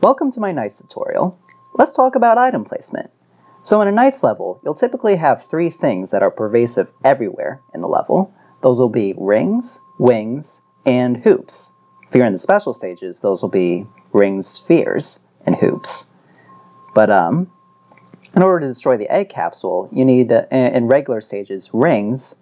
Welcome to my NiGHTS tutorial. Let's talk about item placement. So in a NiGHTS level, you'll typically have three things that are pervasive everywhere in the level. Those will be rings, wings, and hoops. If you're in the special stages, those will be rings, spheres, and hoops. But in order to destroy the egg capsule, you need, in regular stages, rings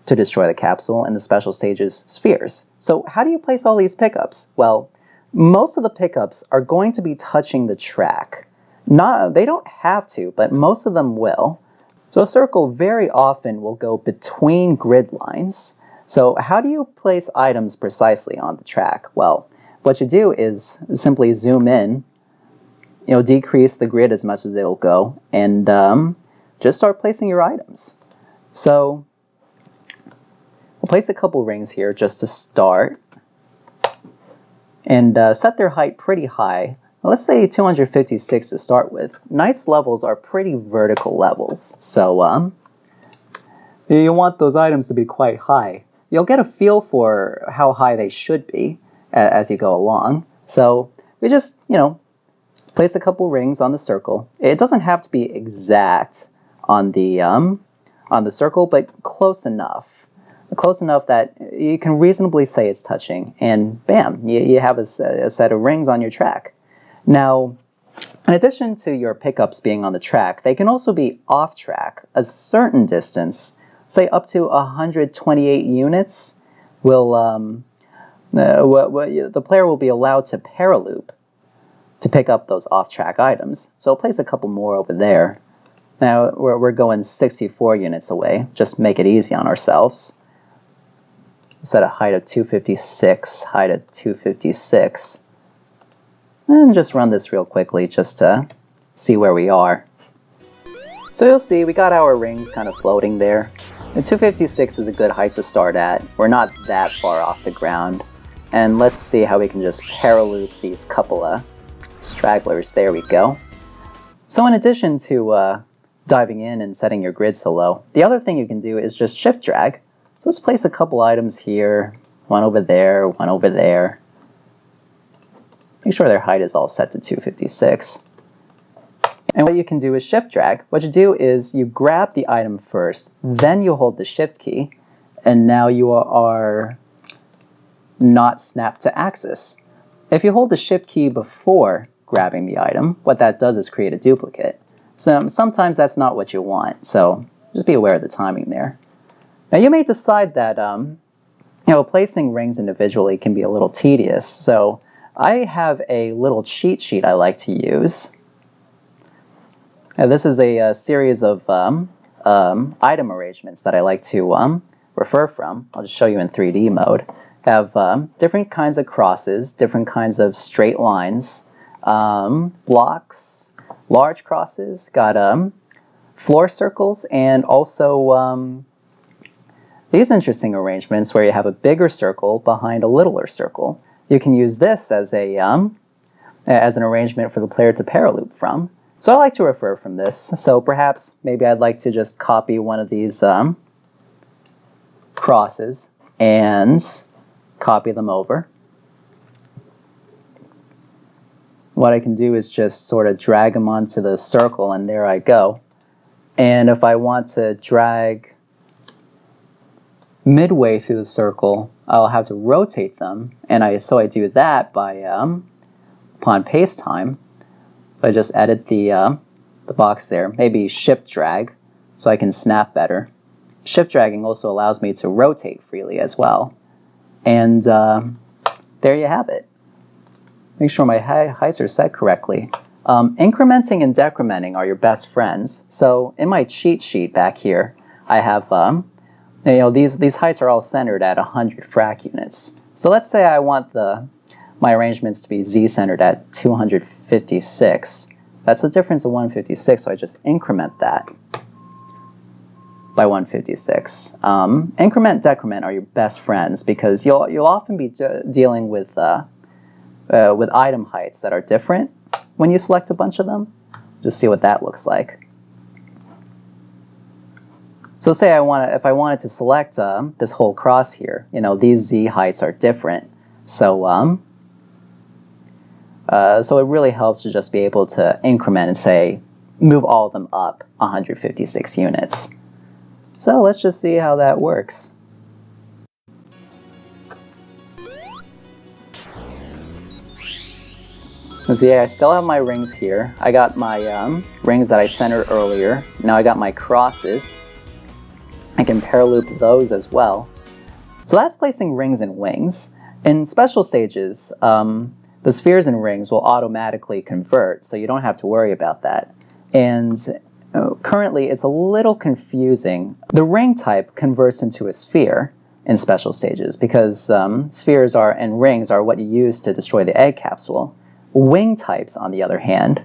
to destroy the capsule, and the special stages, spheres. So how do you place all these pickups? Well, most of the pickups are going to be touching the track. They don't have to, but most of them will. So a circle very often will go between grid lines. So how do you place items precisely on the track? Well, what you do is simply zoom in, decrease the grid as much as it will go, and just start placing your items. So we'll place a couple rings here just to start, and set their height pretty high. Let's say 256 to start with. NiGHTS levels are pretty vertical levels, so you want those items to be quite high. You'll get a feel for how high they should be as you go along. So we just, place a couple rings on the circle. It doesn't have to be exact on the circle, but close enough. Close enough that you can reasonably say it's touching, and bam, you have a set of rings on your track. Now, in addition to your pickups being on the track, they can also be off track. A certain distance, say up to 128 units, the player will be allowed to paraloop to pick up those off-track items. So I'll place a couple more over there. Now we're going 64 units away. Just make it easy on ourselves. Set a height of 256, height of 256. And just run this real quickly just to see where we are. So you'll see we got our rings kind of floating there. And 256 is a good height to start at. We're not that far off the ground. And let's see how we can just paraloop these couple of stragglers. There we go. So in addition to diving in and setting your grid so low, the other thing you can do is just shift drag. So let's place a couple items here, one over there, one over there. Make sure their height is all set to 256. And what you can do is shift drag. What you do is you grab the item first, then you hold the shift key, and now you are not snapped to axis. If you hold the shift key before grabbing the item, what that does is create a duplicate. So sometimes that's not what you want, so just be aware of the timing there. Now you may decide that placing rings individually can be a little tedious, so I have a little cheat sheet I like to use. Now, this is a series of item arrangements that I like to refer from. I'll just show you in 3D mode. Have different kinds of crosses, different kinds of straight lines, blocks, large crosses, got floor circles, and also these interesting arrangements where you have a bigger circle behind a littler circle. You can use this as an arrangement for the player to paraloop from. So I like to refer from this. So perhaps maybe I'd like to just copy one of these crosses and copy them over. What I can do is just sort of drag them onto the circle, and there I go. And if I want to drag midway through the circle, I'll have to rotate them, and so I do that by upon paste time. I just edit the box there, maybe shift drag, so I can snap better. Shift dragging also allows me to rotate freely as well. And there you have it. Make sure my heights are set correctly. Incrementing and decrementing are your best friends. So in my cheat sheet back here, I have these heights are all centered at 100 frac units. So let's say I want my arrangements to be z-centered at 256. That's a difference of 156, so I just increment that by 156. Increment, decrement are your best friends because you'll often be dealing with item heights that are different when you select a bunch of them. Just see what that looks like. So say if I wanted to select this whole cross here, these z heights are different. So So it really helps to just be able to increment and say, move all of them up 156 units. So let's just see how that works. So yeah, I still have my rings here. I got my rings that I centered earlier. Now I got my crosses. I can paraloop those as well. So that's placing rings and wings. In special stages, the spheres and rings will automatically convert, so you don't have to worry about that. And currently it's a little confusing. The ring type converts into a sphere in special stages because spheres and rings are what you use to destroy the egg capsule. Wing types, on the other hand,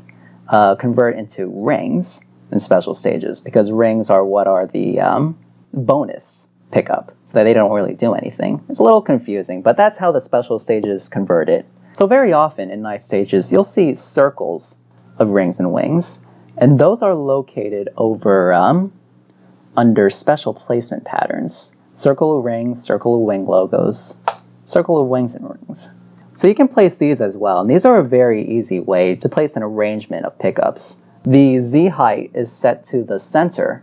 convert into rings in special stages because rings are what are the bonus pickup, so that they don't really do anything. It's a little confusing, but that's how the special stages convert it. So very often in night stages, you'll see circles of rings and wings, and those are located over under special placement patterns. Circle of rings, circle of wing logos, circle of wings and rings. So you can place these as well, and these are a very easy way to place an arrangement of pickups. The Z height is set to the center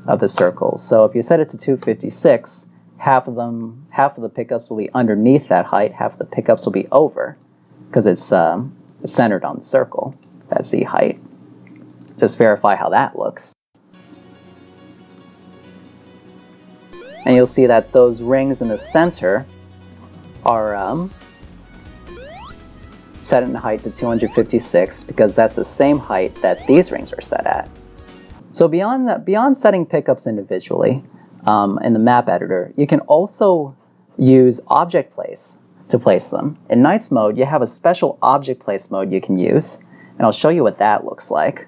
of the circle, so if you set it to 256, half of the pickups will be underneath that height, half of the pickups will be over, because it's centered on the circle, that Z height. Just verify how that looks. And you'll see that those rings in the center are set in height to 256 because that's the same height that these rings are set at. So beyond setting pickups individually in the map editor, you can also use Objectplace to place them. In NiGHTS mode, you have a special Objectplace mode you can use, and I'll show you what that looks like.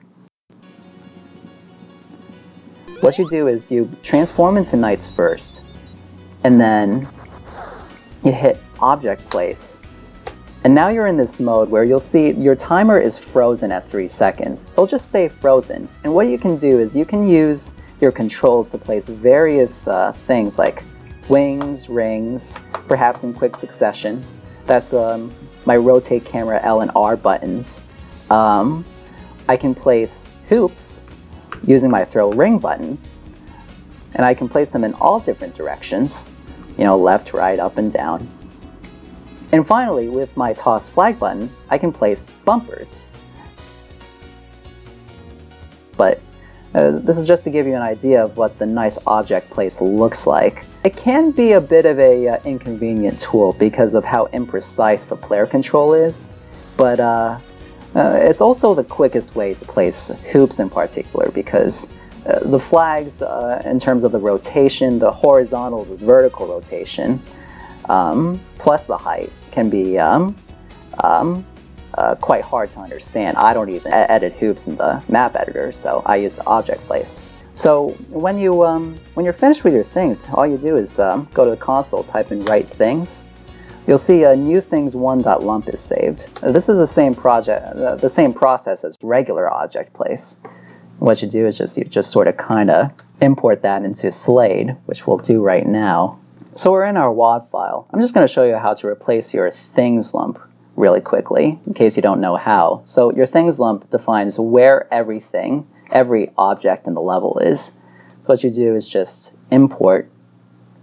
What you do is you transform into NiGHTS first, and then you hit Objectplace. And now you're in this mode where you'll see your timer is frozen at 3 seconds. It'll just stay frozen. And what you can do is you can use your controls to place various things like wings, rings, perhaps in quick succession. That's my rotate camera L and R buttons. I can place hoops using my throw ring button. And I can place them in all different directions. You know, left, right, up, and down. And finally, with my toss flag button, I can place bumpers. But this is just to give you an idea of what the NiGHTS Objectplace looks like. It can be a bit of a inconvenient tool because of how imprecise the player control is, but it's also the quickest way to place hoops in particular because the flags, in terms of the rotation, the horizontal, the vertical rotation, plus the height can be quite hard to understand. I don't even edit hoops in the map editor, so I use the Objectplace. So when you're finished with your things, all you do is go to the console, type in write things. You'll see new things1.lump is saved. This is the same process as regular Objectplace. What you do is you just sort of kind of import that into Slade, which we'll do right now. So we're in our WAD file. I'm just going to show you how to replace your things lump really quickly, in case you don't know how. So your things lump defines where every object in the level is. So what you do is just import,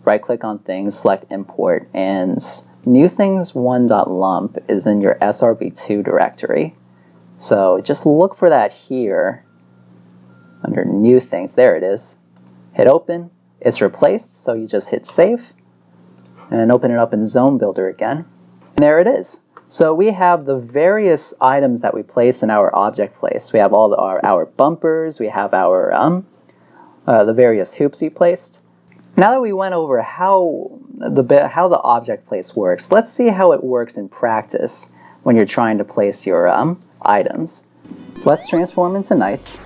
right-click on things, select import, and new things1.lump is in your SRB2 directory. So just look for that here under new things. There it is. Hit open. It's replaced, so you just hit save and open it up in Zone Builder again. And there it is. So we have the various items that we place in our Objectplace. We have all our bumpers, we have our the various hoops we placed. Now that we went over how the Objectplace works, let's see how it works in practice when you're trying to place your items. So let's transform into NiGHTS,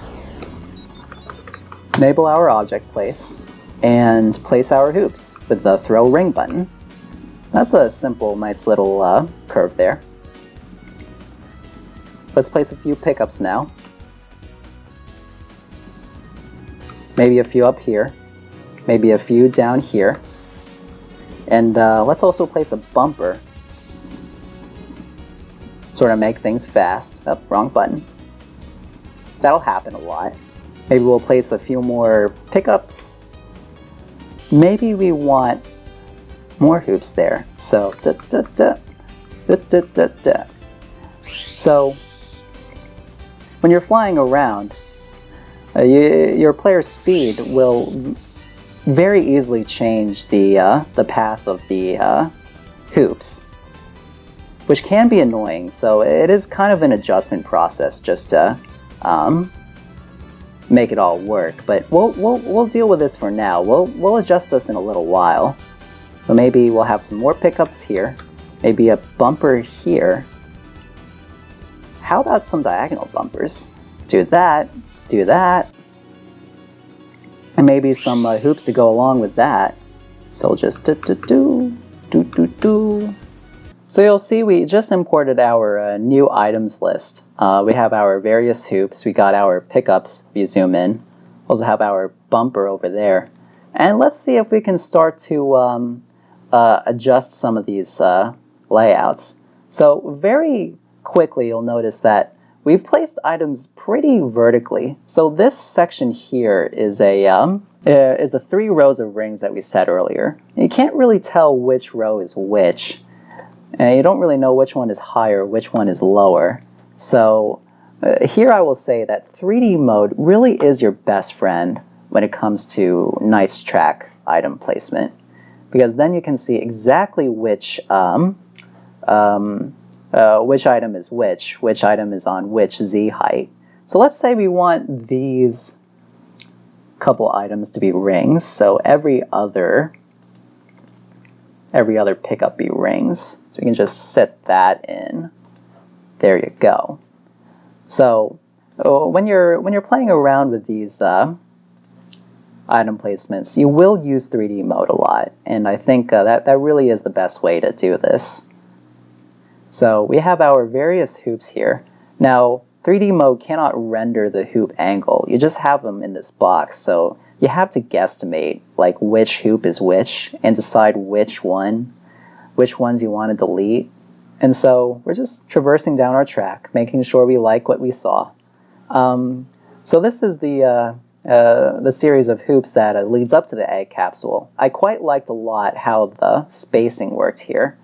enable our Objectplace, and place our hoops with the throw ring button. That's a simple, nice little curve there. Let's place a few pickups now. Maybe a few up here. Maybe a few down here. And let's also place a bumper sort of make things fast. Oh, wrong button. That'll happen a lot. Maybe we'll place a few more pickups. Maybe we want more hoops there. So, So, when you're flying around, your player's speed will very easily change the path of the hoops, which can be annoying. So it is kind of an adjustment process just to make it all work. But we'll deal with this for now. We'll adjust this in a little while. So maybe we'll have some more pickups here, maybe a bumper here. How about some diagonal bumpers? Do that, and maybe some hoops to go along with that. So we'll just do. So you'll see we just imported our new items list. We have our various hoops, we got our pickups if you zoom in. We also have our bumper over there. And let's see if we can start to adjust some of these layouts. So very quickly you'll notice that we've placed items pretty vertically. So this section here is the 3 rows of rings that we set earlier. You can't really tell which row is which. You don't really know which one is higher, which one is lower. So here I will say that 3D mode really is your best friend when it comes to NiGHTS track item placement, because then you can see exactly which item is which item is on which Z height. So let's say we want these couple items to be rings, so every other pickup be rings. So we can just set that in. There you go. So when you're playing around with these item placements, you will use 3D mode a lot, and I think that really is the best way to do this. So we have our various hoops here. Now 3D mode cannot render the hoop angle. You just have them in this box, so you have to guesstimate like which hoop is which and decide which ones you want to delete. And so we're just traversing down our track, making sure we like what we saw. So this is the series of hoops that leads up to the egg capsule. I quite liked a lot how the spacing worked here,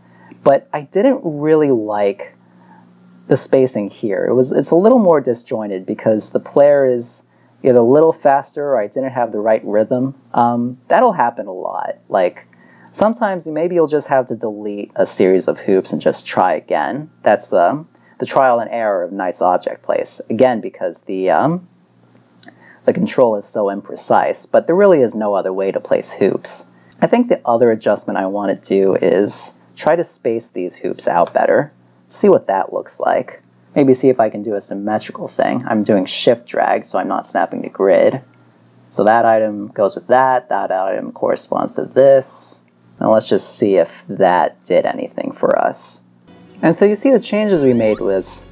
but I didn't really like the spacing here. It's a little more disjointed because the player is either a little faster or I didn't have the right rhythm. That'll happen a lot. Like sometimes maybe you'll just have to delete a series of hoops and just try again. That's the trial and error of NiGHTS Objectplace. Again, because the control is so imprecise, but there really is no other way to place hoops. I think the other adjustment I want to do is try to space these hoops out better. See what that looks like. Maybe see if I can do a symmetrical thing. I'm doing shift drag, so I'm not snapping to grid. So that item goes with that item corresponds to this. Now let's just see if that did anything for us. And so you see the changes we made was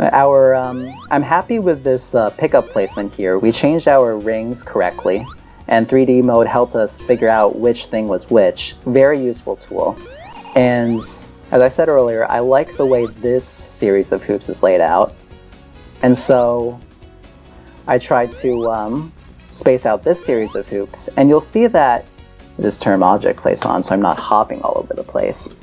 I'm happy with this pickup placement here. We changed our rings correctly, and 3D mode helped us figure out which thing was which. Very useful tool. And as I said earlier, I like the way this series of hoops is laid out. And so I tried to space out this series of hoops, and you'll see that, I'll just turn Objectplace on so I'm not hopping all over the place.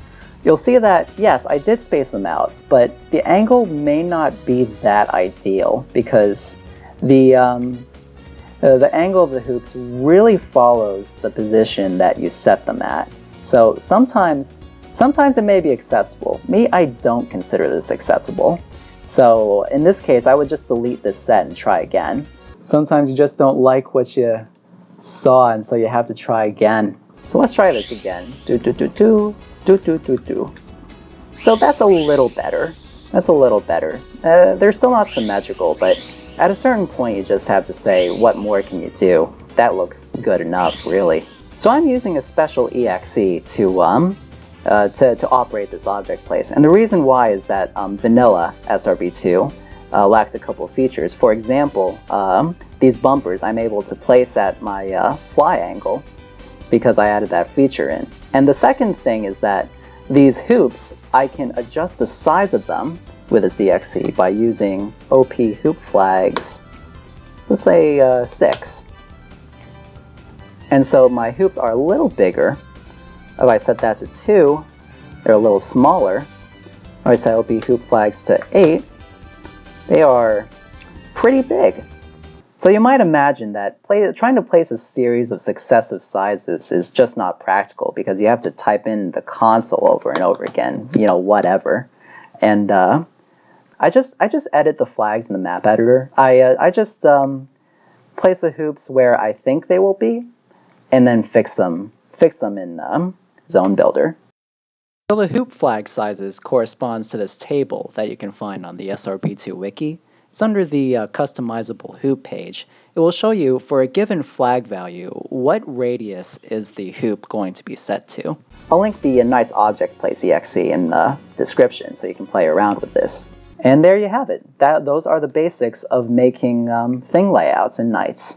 You'll see that, yes, I did space them out, but the angle may not be that ideal because the angle of the hoops really follows the position that you set them at. So sometimes it may be acceptable. Me, I don't consider this acceptable. So in this case, I would just delete this set and try again. Sometimes you just don't like what you saw, and so you have to try again. So let's try this again. So that's a little better. That's a little better. They're still not symmetrical, but at a certain point you just have to say, what more can you do? That looks good enough, really. So I'm using a special EXE to operate this object place. And the reason why is that vanilla SRB2 lacks a couple of features. For example, these bumpers I'm able to place at my fly angle because I added that feature in. And the second thing is that these hoops, I can adjust the size of them with this EXE by using OP hoop flags, let's say 6. And so my hoops are a little bigger. If I set that to 2, they're a little smaller. If I set OP hoop flags to 8, they are pretty big. So you might imagine that trying to place a series of successive sizes is just not practical because you have to type in the console over and over again, whatever. And I just edit the flags in the map editor. I just place the hoops where I think they will be, and then fix them in Zone Builder. So the hoop flag sizes corresponds to this table that you can find on the SRB2 wiki. It's under the customizable hoop page. It will show you for a given flag value what radius is the hoop going to be set to. I'll link the NiGHTS Objectplace EXE in the description so you can play around with this. And there you have it. Those are the basics of making thing layouts in NiGHTS.